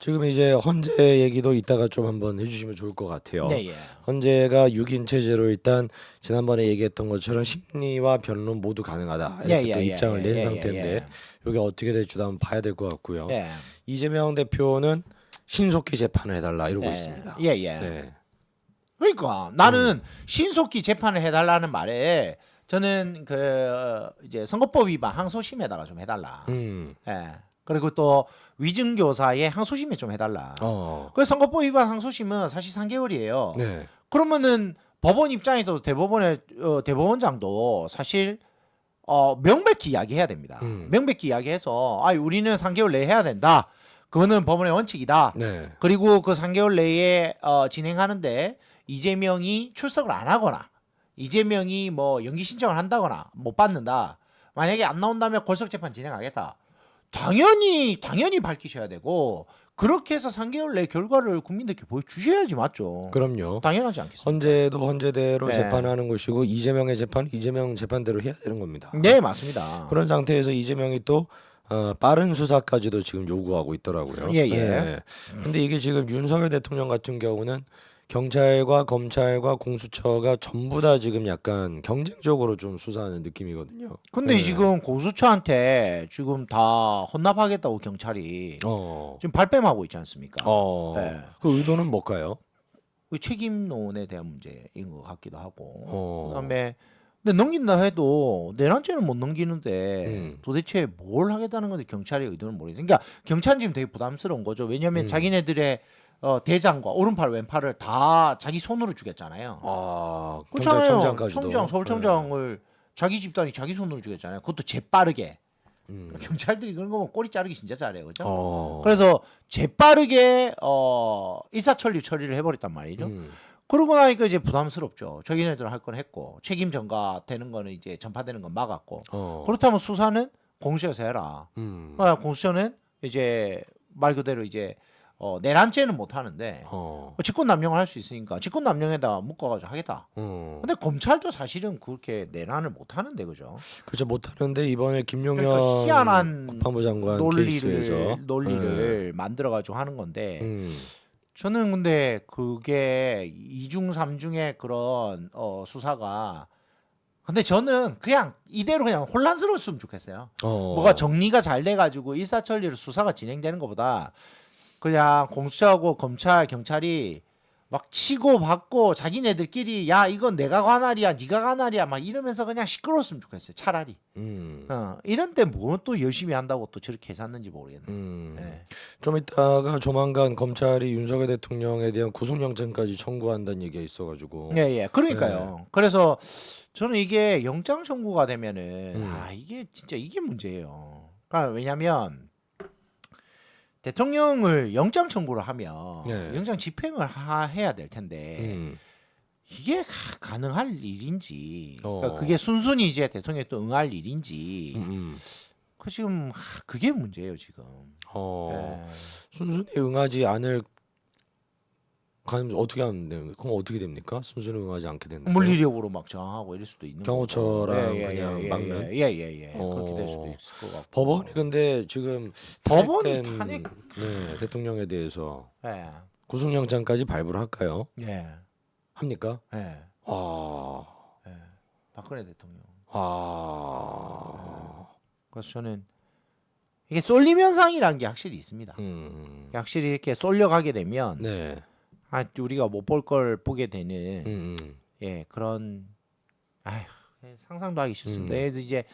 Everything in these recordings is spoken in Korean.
지금 이제 헌재 얘기도 이따가 좀 한번 해주시면 좋을 것 같아요. 네, 예. 헌재가 6인 체제로 일단 지난번에 얘기했던 것처럼 심리와 변론 모두 가능하다 이렇게 또 입장을 낸 상태인데 이게 어떻게 될지도 한번 봐야 될 것 같고요. 예. 이재명 대표는 신속히 재판을 해달라 이러고 있습니다. 예, 예. 네. 그러니까 나는 신속히 재판을 해달라는 말에 저는 그 이제 선거법 위반 항소심에다가 좀 해달라. 예. 그리고 또 위증교사의 항소심에 좀 해달라. 그 선거법 위반 항소심은 사실 3개월이에요. 네. 그러면은 법원 입장에서도 대법원장도 사실 명백히 이야기해야 됩니다. 명백히 이야기해서 우리는 3개월 내에 해야 된다. 그거는 법원의 원칙이다. 네. 그리고 그 3개월 내에 진행하는데 이재명이 출석을 안 하거나 이재명이 뭐 연기 신청을 한다거나 못 받는다. 만약에 안 나온다면 골석 재판 진행하겠다. 당연히 밝히셔야 되고 그렇게 해서 3개월 내 결과를 국민들께 보여주셔야지 맞죠. 그럼요. 당연하지 않겠습니까? 헌재도 헌재대로 네. 재판하는 것이고 이재명의 재판 이재명 재판대로 해야 되는 겁니다. 네, 맞습니다. 그런 상태에서 이재명이 또 빠른 수사까지도 지금 요구하고 있더라고요. 예. 네. 근데 이게 지금 윤석열 대통령 같은 경우는 경찰과 검찰과 공수처가 전부 다 지금 약간 경쟁적으로 좀 수사하는 느낌이거든요. 근데 네. 지금 공수처한테 지금 다 헌납하겠다고 경찰이 지금 발뺌하고 있지 않습니까? 네. 그 의도는 뭘까요? 그 책임론에 대한 문제인 것 같기도 하고 그다음에 근데 넘긴다 해도 내란죄는 못 넘기는데 도대체 뭘 하겠다는 건데 경찰의 의도는 모르겠어요. 그러니까 경찰은 지금 되게 부담스러운 거죠. 왜냐하면 자기네들의 대장과 오른팔 왼팔을 다 자기 손으로 죽였잖아요. 경찰청장까지도. 청장, 서울청장을 자기 집단이 자기 손으로 죽였잖아요. 그것도 재빠르게. 경찰들이 그런 거 보면 꼬리 자르기 진짜 잘해요, 그죠? 그래서 재빠르게 일사천리 처리를 해버렸단 말이죠. 그러고 나니까 이제 부담스럽죠. 자기네들 할 건 했고 책임 전가되는 거는 이제 전파되는 건 막았고 그렇다면 수사는 공수처에서 해라. 공수처는 이제 말 그대로 이제 내란죄는 못 하는데 직권남용을 할 수 있으니까 직권남용에다 묶어가지고 하겠다. 근데 검찰도 사실은 그렇게 내란을 못 하는데 그죠? 그죠, 못 하는데 이번에 김용현 그러니까 희한한 국방부 장관 케이스에서 논리를 만들어가지고 하는 건데 저는 근데 그게 이중삼중의 그런 수사가 근데 저는 그냥 이대로 그냥 혼란스러웠으면 좋겠어요. 뭐가 정리가 잘 돼가지고 일사천리로 수사가 진행되는 것보다 그냥 공수처하고 검찰, 경찰이 막 치고 받고 자기네들끼리 야 이건 내가 관할이야, 네가 관할이야 막 이러면서 그냥 시끄러웠으면 좋겠어요. 차라리. 이런 때 뭐 또 열심히 한다고 또 저렇게 해놨는지 모르겠네. 네. 좀 이따가 조만간 검찰이 윤석열 대통령에 대한 구속영장까지 청구한다는 얘기가 있어가지고. 예. 그러니까요. 그래서 저는 이게 영장 청구가 되면은 이게 진짜 이게 문제예요. 그러니까 왜냐면 대통령을 영장 청구를 하면 영장 집행을 해야 될 텐데 이게 가능할 일인지 그러니까 그게 순순히 이제 대통령이 또 응할 일인지 그 지금 그게 문제예요 지금. 순순히 응하지 않을 가면 어떻게 하는데 그럼 어떻게 됩니까? 순순히 응하지 않게 된다. 물리력으로 막 저항하고 이럴 수도 있는 경호처랑 그냥 막는. 그렇게 될 수도 있을 것 같고. 법원이 근데 지금 법원이 탄핵된, 탄핵 대통령에 대해서 예. 구속영장까지 발부를 할까요? 예. 합니까? 예. 박근혜 대통령. 그래서 저는 이게 쏠림 현상이라는 게 확실히 있습니다. 확실히 이렇게 쏠려가게 되면 우리가 못 볼 걸 보게 되는 그런 상상도 하기 싫습니다. 그래서 이제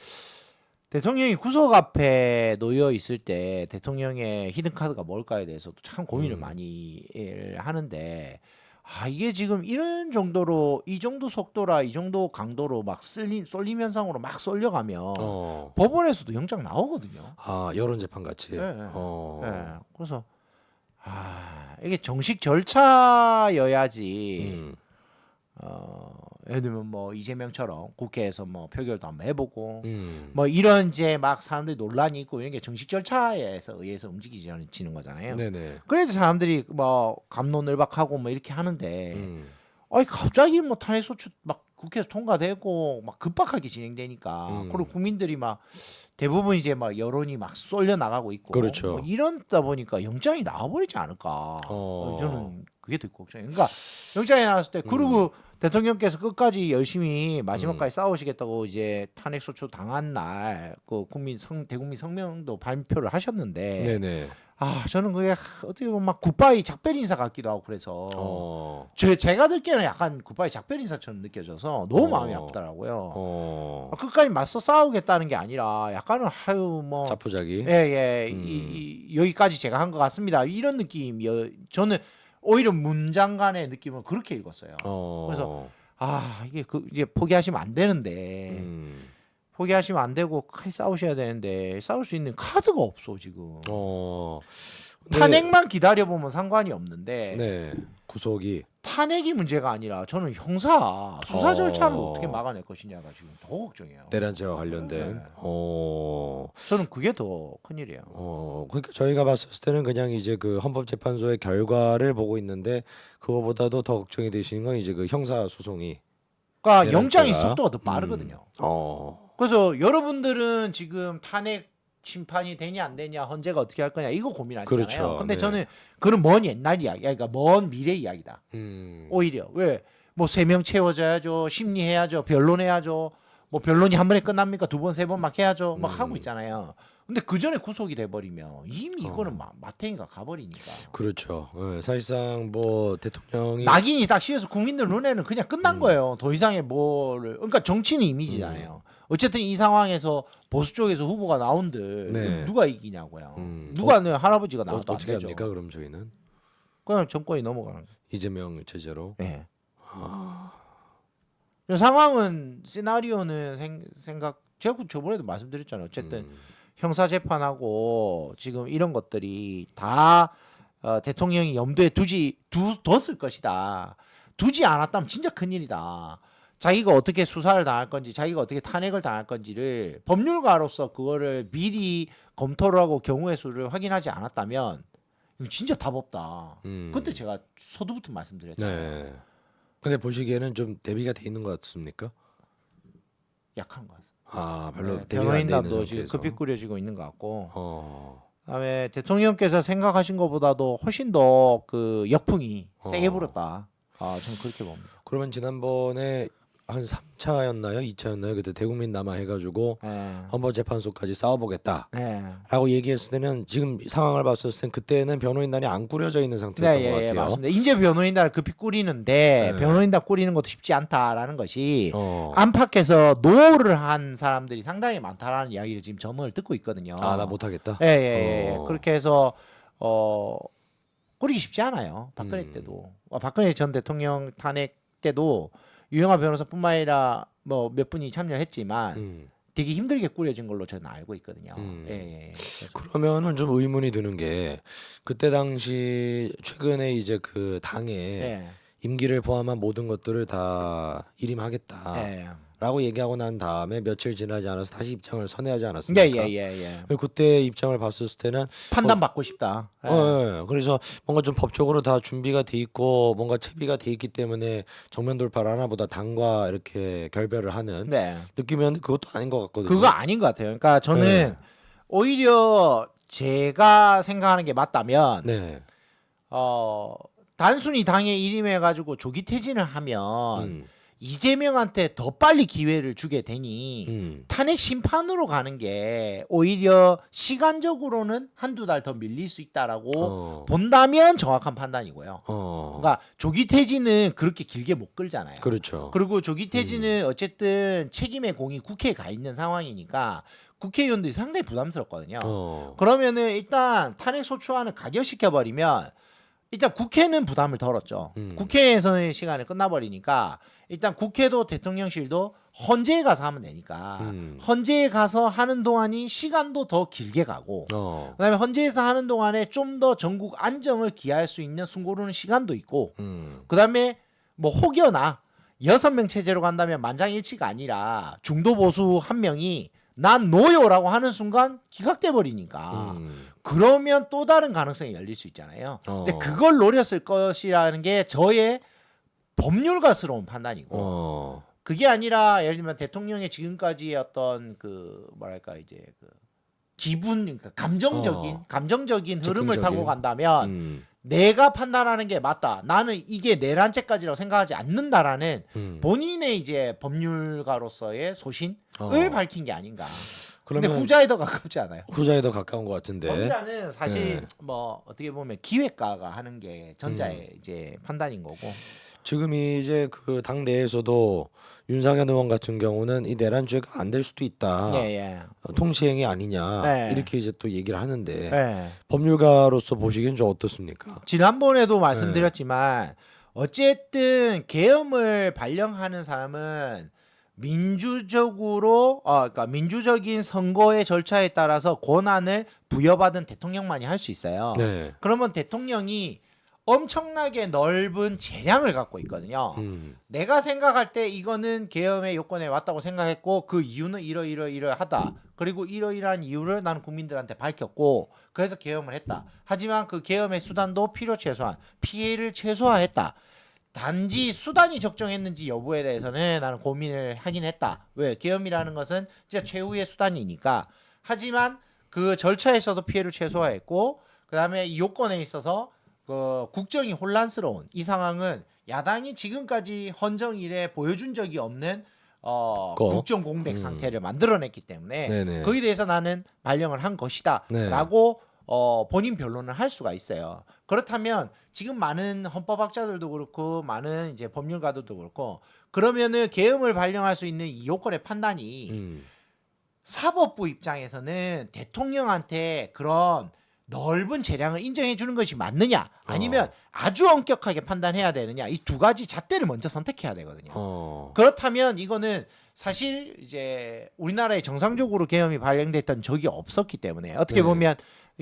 대통령이 구속 앞에 놓여 있을 때 대통령의 히든 카드가 뭘까에 대해서도 참 고민을 많이 하는데 이게 지금 이런 정도로 이 정도 속도라 이 정도 강도로 막 쏠림 현상으로 막 쏠려가면 법원에서도 영장 나오거든요. 여론 재판 같이. 그래서 이게 정식 절차여야지. 예를 들면 뭐 이재명처럼 국회에서 뭐 표결도 한번 해보고 뭐 이런 이제 막 사람들이 논란이 있고 이런 게 정식 절차에서 의해서 움직이지는 거잖아요. 그래서 사람들이 뭐 갑론을박하고 뭐 이렇게 하는데 갑자기 뭐 탄핵소추 막 국회에서 통과되고 막 급박하게 진행되니까 그리고 국민들이 막 대부분 이제 막 여론이 막 쏠려 나가고 있고 그렇죠. 뭐 이러다 보니까 영장이 나와버리지 않을까. 저는 그게 더 걱정이에요. 그러니까 영장이 나왔을 때 그리고 대통령께서 끝까지 열심히 마지막까지 싸우시겠다고 이제 탄핵소추 당한 날 그 대국민 성명도 발표를 하셨는데 네네. 저는 그게 어떻게 보면 막 굿바이 작별 인사 같기도 하고 그래서 제가 듣기에는 약간 굿바이 작별 인사처럼 느껴져서 너무 마음이 아프더라고요. 끝까지 맞서 싸우겠다는 게 아니라 약간은 뭐 자포자기. 여기까지 제가 한 것 같습니다. 이런 느낌이요. 저는 오히려 문장간의 느낌은 그렇게 읽었어요. 그래서 이게 이제 포기하시면 안 되는데 포기하시면 안 되고 같이 싸우셔야 되는데 싸울 수 있는 카드가 없어 지금. 탄핵만 기다려보면 상관이 없는데 네. 구속이 탄핵이 문제가 아니라 저는 형사 수사 절차를 어떻게 막아낼 것이냐가 지금 더 걱정이에요. 내란죄와 관련된. 네. 저는 그게 더 큰일이에요. 그러니까 저희가 봤을 때는 그냥 이제 그 헌법재판소의 결과를 보고 있는데 그거보다도 더 걱정이 되시는 건 이제 그 형사 소송이. 그러니까 영장의 속도가 더 빠르거든요. 그래서 여러분들은 지금 탄핵 심판이 되냐 안 되냐 헌재가 어떻게 할 거냐 이거 고민하시잖아요. 그렇죠. 근데 네. 저는 그건 먼 옛날 이야기, 그러니까 먼 미래 이야기다. 오히려 왜 뭐 3명 채워줘야죠, 심리해야죠, 변론해야죠. 뭐 변론이 한 번에 끝납니까? 2번, 3번 막 해야죠. 막 하고 있잖아요. 근데 그 전에 구속이 돼버리면 이미 이거는 마탱이가 가버리니까. 그렇죠. 네, 사실상 뭐 대통령이 낙인이 딱 씌어서 국민들 눈에는 그냥 끝난 거예요. 더 이상의 뭐를. 그러니까 정치는 이미지잖아요. 어쨌든 이 상황에서 보수 쪽에서 후보가 나온들 네. 누가 이기냐고요. 누가 할아버지가 나와도 안 어떻게 되죠. 합니까? 그럼 저희는 그냥 정권이 넘어가는 거예요. 이재명 체제로. 네. 상황은 시나리오는 제가 저번에도 말씀드렸잖아요. 어쨌든 형사 재판하고 지금 이런 것들이 다 대통령이 염두에 뒀을 것이다. 두지 않았다면 진짜 큰일이다. 자기가 어떻게 수사를 당할 건지, 자기가 어떻게 탄핵을 당할 건지를 법률가로서 그거를 미리 검토를 하고 경우의 수를 확인하지 않았다면 이거 진짜 답 없다. 그때 제가 서두부터 말씀드렸잖아요. 네. 근데 보시기에는 좀 대비가 돼 있는 것 같습니까? 약한 것 같습니다. 별로 네, 대비가 안 돼 있는 변호인단도 지금 상태에서. 급히 꾸려지고 있는 것 같고, 그다음에 대통령께서 생각하신 것보다도 훨씬 더 그 역풍이 세게 불었다. 저는 그렇게 봅니다. 그러면 지난번에 한 3차였나요? 2차였나요? 그때 대국민 남아 해가지고 헌법재판소까지 싸워보겠다라고 얘기했을 때는 지금 상황을 봤을 땐 그때는 변호인단이 안 꾸려져 있는 상태였던 것 같아요. 맞습니다. 이제 변호인단을 급히 꾸리는데 변호인단 꾸리는 것도 쉽지 않다라는 것이 안팎에서 노를 한 사람들이 상당히 많다라는 이야기를 지금 전언을 듣고 있거든요. 나 못하겠다. 그렇게 해서 꾸리기 쉽지 않아요. 박근혜 때도 박근혜 전 대통령 탄핵 때도 유영하 변호사뿐만 아니라 뭐 몇 분이 참여를 했지만 되게 힘들게 꾸려진 걸로 저는 알고 있거든요. 그러면은 좀 의문이 드는 게 그때 당시 최근에 이제 그 당에 임기를 포함한 모든 것들을 다 일임하겠다라고 얘기하고 난 다음에 며칠 지나지 않아서 다시 입장을 선회하지 않았습니까? 그때 입장을 봤을 때는 판단받고 싶다. 그래서 뭔가 좀 법적으로 다 준비가 돼 있고 뭔가 채비가 돼 있기 때문에 정면 돌파를 하나보다 당과 이렇게 결별을 하는 느낌이었는데 그것도 아닌 것 같거든요. 그거 아닌 것 같아요. 그러니까 저는 오히려 제가 생각하는 게 맞다면 단순히 당에 일임해가지고 조기 퇴진을 하면 이재명한테 더 빨리 기회를 주게 되니 탄핵 심판으로 가는 게 오히려 시간적으로는 한두 달 더 밀릴 수 있다라고 본다면 정확한 판단이고요. 그러니까 조기 퇴진은 그렇게 길게 못 끌잖아요. 그렇죠. 그리고 조기 퇴진은 어쨌든 책임의 공이 국회에 가 있는 상황이니까 국회의원들이 상당히 부담스럽거든요. 그러면은 일단 탄핵 소추안을 가결시켜 버리면 일단 국회는 부담을 덜었죠. 국회에서의 시간이 끝나버리니까 일단 국회도 대통령실도 헌재에 가서 하면 되니까 헌재에 가서 하는 동안이 시간도 더 길게 가고 그다음에 헌재에서 하는 동안에 좀 더 전국 안정을 기할 수 있는 숨고르는 시간도 있고 그다음에 뭐 혹여나 6명 체제로 간다면 만장일치가 아니라 중도 보수 1명이 난 노요라고 하는 순간 기각돼 버리니까 그러면 또 다른 가능성이 열릴 수 있잖아요. 이제 그걸 노렸을 것이라는 게 저의 법률가스러운 판단이고 그게 아니라 예를 들면 대통령의 지금까지의 어떤 그 뭐랄까 이제 그 기분, 그러니까 감정적인 흐름을 즉흥적인. 타고 간다면 내가 판단하는 게 맞다. 나는 이게 내 란책까지라고 생각하지 않는다라는 본인의 이제 법률가로서의 소신을 밝힌 게 아닌가. 근데 후자에 더 가깝지 않아요? 후자에 더 가까운 것 같은데. 전자는 사실 뭐 어떻게 보면 기획가가 하는 게 전자의 이제 판단인 거고. 지금 이제 그 당 내에서도 윤상현 의원 같은 경우는 이 내란죄가 안 될 수도 있다. 예. 통치행위 아니냐 네. 이렇게 이제 또 얘기를 하는데 예. 법률가로서 보시기엔 좀 어떻습니까? 지난번에도 말씀드렸지만 어쨌든 계엄을 발령하는 사람은 민주적으로 그러니까 민주적인 선거의 절차에 따라서 권한을 부여받은 대통령만이 할 수 있어요. 네. 그러면 대통령이 엄청나게 넓은 재량을 갖고 있거든요. 내가 생각할 때 이거는 계엄의 요건에 맞다고 생각했고 그 이유는 이러이러하다. 그리고 이러이러한 이유를 나는 국민들한테 밝혔고 그래서 계엄을 했다. 하지만 그 계엄의 수단도 필요 최소한 피해를 최소화했다. 단지 수단이 적정했는지 여부에 대해서는 나는 고민을 하긴 했다. 왜? 계엄이라는 것은 진짜 최후의 수단이니까. 하지만 그 절차에서도 피해를 최소화했고 그다음에 이 요건에 있어서 그 국정이 혼란스러운 이 상황은 야당이 지금까지 헌정 이래 보여준 적이 없는 국정 공백 상태를 만들어냈기 때문에 네네. 거기에 대해서 나는 발령을 한 것이다라고 본인 변론을 할 수가 있어요. 그렇다면 지금 많은 헌법학자들도 그렇고 많은 이제 법률가들도 그렇고 그러면은 계엄을 발령할 수 있는 이 요건의 판단이 사법부 입장에서는 대통령한테 그런 넓은 재량을 인정해 주는 것이 맞느냐 아니면 아주 엄격하게 판단해야 되느냐 이 두 가지 잣대를 먼저 선택해야 되거든요. 그렇다면 이거는 사실 이제 우리나라에 정상적으로 계엄이 발령됐던 적이 없었기 때문에 어떻게 보면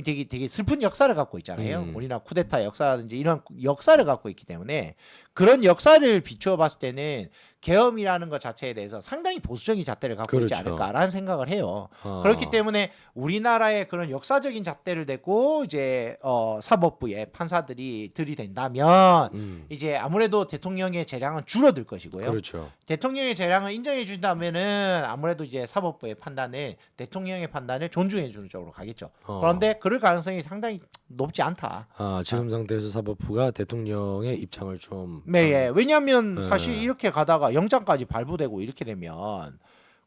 되게 슬픈 역사를 갖고 있잖아요. 우리나라 쿠데타 역사라든지 이런 역사를 갖고 있기 때문에 그런 역사를 비추어 봤을 때는 계엄이라는 것 자체에 대해서 상당히 보수적인 잣대를 갖고 있지 않을까라는 생각을 해요. 그렇기 때문에 우리나라의 그런 역사적인 잣대를 대고 이제 사법부의 판사들이 들이댄다면 이제 아무래도 대통령의 재량은 줄어들 것이고요. 그렇죠. 대통령의 재량을 인정해 준다면은 아무래도 이제 사법부의 판단을 대통령의 판단을 존중해 주는 쪽으로 가겠죠. 그런데 그럴 가능성이 상당히 높지 않다. 지금 상태에서 사법부가 대통령의 입장을 좀 네, 왜냐하면 사실 이렇게 가다가 영장까지 발부되고 이렇게 되면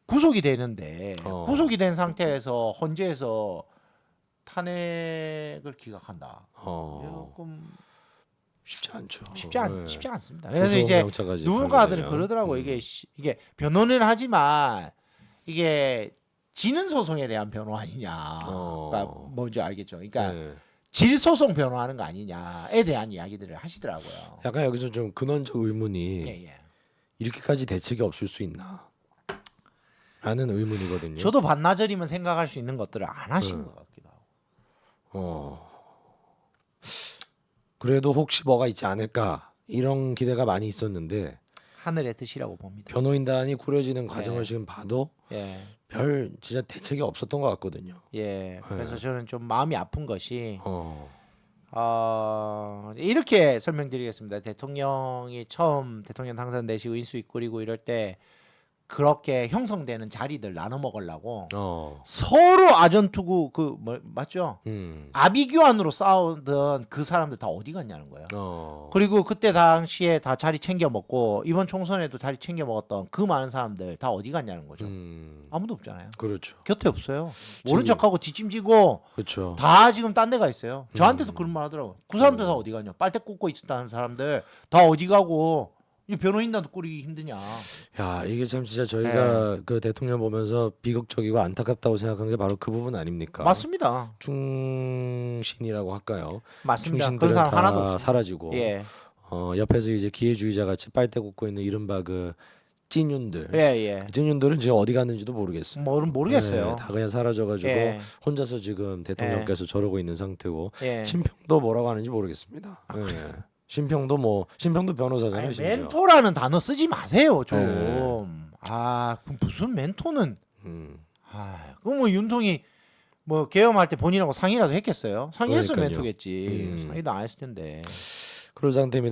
구속이 되는데 구속이 된 상태에서 헌재에서 탄핵을 기각한다. 조금 쉽지 않죠. 쉽지 않습니다. 그래서 이제 누군가들은 그러더라고 이게 변호는 하지만 이게 지는 소송에 대한 변호 아니냐. 그러니까 뭔지 알겠죠. 그러니까 질소송 변호하는 거 아니냐에 대한 이야기들을 하시더라고요. 약간 여기서 좀 근원적 의문이 이렇게까지 대책이 없을 수 있나 라는 의문이거든요. 저도 반나절이면 생각할 수 있는 것들을 안 하신 것 같기도 하고. 그래도 혹시 뭐가 있지 않을까 이런 기대가 많이 있었는데 하늘의 뜻이라고 봅니다. 변호인단이 꾸려지는 과정을 지금 봐도 예. 별 진짜 대책이 없었던 것 같거든요. 예. 그래서 저는 좀 마음이 아픈 것이 이렇게 설명드리겠습니다. 대통령이 처음 대통령 당선되시고 인수위 꾸리고 이럴 때 그렇게 형성되는 자리들 나눠 먹으려고 서로 아전투구 맞죠? 아비규환으로 싸우던 그 사람들 다 어디 갔냐는 거예요. 그리고 그때 당시에 다 자리 챙겨 먹고 이번 총선에도 자리 챙겨 먹었던 그 많은 사람들 다 어디 갔냐는 거죠. 아무도 없잖아요. 그렇죠. 곁에 없어요. 모른 척하고 뒷짐지고 그렇죠. 다 지금 딴 데 가 있어요. 저한테도 그런 말 하더라고요. 그 사람들 다 어디 갔냐? 빨대 꽂고 있었다는 사람들 다 어디 가고 이 변호인단도 꾸리기 힘드냐? 야 이게 참 진짜 저희가 그 대통령 보면서 비극적이고 안타깝다고 생각한 게 바로 그 부분 아닙니까? 맞습니다. 충신이라고 할까요? 맞습니다. 그런 충신들은 사람 다 하나도 없어요. 사라지고 옆에서 이제 기회주의자 같이 빨대 꽂고 있는 이른바 그 찐윤들. 그 찐윤들은 지금 어디 갔는지도 모르겠어요. 모르겠어요. 다 그냥 사라져가지고 혼자서 지금 대통령께서 저러고 있는 상태고 심평도 뭐라고 하는지 모르겠습니다. 심평도 변호사잖아요. 심지어. 멘토라는 단어 쓰지 마세요 좀. 그럼 무슨 멘토는. 그럼 뭐 윤통이 뭐 계엄할 때 본인하고 상의라도 했겠어요? 상의했으면 멘토겠지. 상의도 안 했을 텐데. 그런 상태입니다.